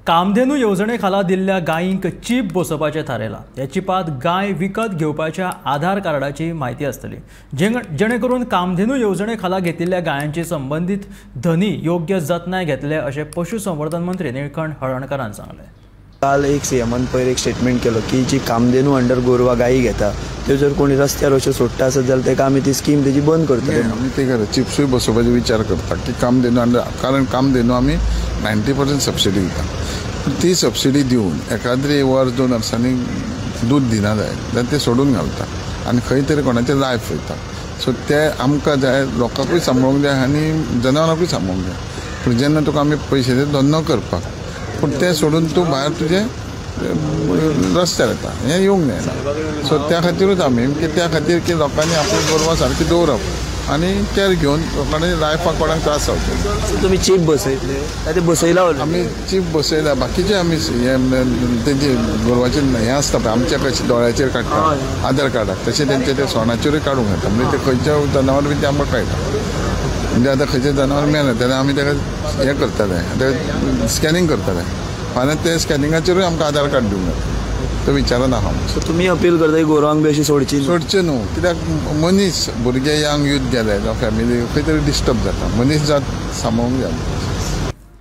कामधेनू येवजणेखाला दिल्ल्या गायींक चीप बसोवपाचें थारायलां। ह्या चिपात गाय विकत घेवपाच्या आधार कार्डाची म्हायती आसतली, जेणे करून कामधेनू येवजणेखाला घेतिल्ल्या गायांची संबंधित धनी योग्य जतनाय घेतले अशें पशुसंवर्धन मंत्री निळकंठ हळर्णकारान सांगलें। काल एक सीएमान पयर एक स्टेटमेंट केलो की जी कामधेनू अंडर गोरवा गायी घेता त्यो जर कोणी रस्त्यार अशें सोडटा आसत जाल्यार तेका आमी ती स्कीम तेजी बंद करतले। आमी ते चिप्सूय बसोवपाचो विचार करता की कामधेनू अंडर, कारण कामधेनू आमी 90% सबसिडी दिता। ती सबसिडी दिवन एखाद्री वर 2 वर्सांनी दूध दिना जाय जाल्यार ते सोडून घालता आनी खंय तरी कोणाचें लायफ वयता। सो ते आमकां जाय, लोकांकूय सांबाळूंक जाय आनी जनावरांकूय सांबाळूंक जाय। पूण जेन्ना तुका आमी पयशे दिता धंदो करपाक, पूण ते सोडून तूं भायर तुजें रस्त्यार येता, हें येवंक जायना। सो त्या खातीरूच आमी त्या खातीर की लोकांनी आपली गोरवां सारकी दवरप आनी केअर घेवन लोकांनी लायफाक कोणाक त्रास जावचे। तुमी चीप बसयतले काय ते बसयला? आमी चीप बसयला, बाकीचे आमी तेंचे गोरवाचें हें आसता पळय, आमच्या कशें दोळ्याचेर काडटा आधार कार्डाक, तशें तेंचे ते सोणाचेरूय काडूंक येता। म्हणजे ते खंयच्या जनावर बी ते आमकां कळटा। म्हणजे आतां खंयचें जनावर मेलें जाल्यार आमी ताका हें करतले, आतां स्कॅनिंग करतले, फाल्यां ते स्कॅनिंगाचेरूय आमकां आधार कार्ड दिवंक जाता। तो विचारना हांव। सो तुमी अपील करता की गोरवांक बी अशी सोडची न्हू, कित्याक मनीस भुरगे यंग यूथ गेले जावं फॅमिली खंय तरी डिस्टर्ब जाता, मनीस जात सांबाळूंक जाय।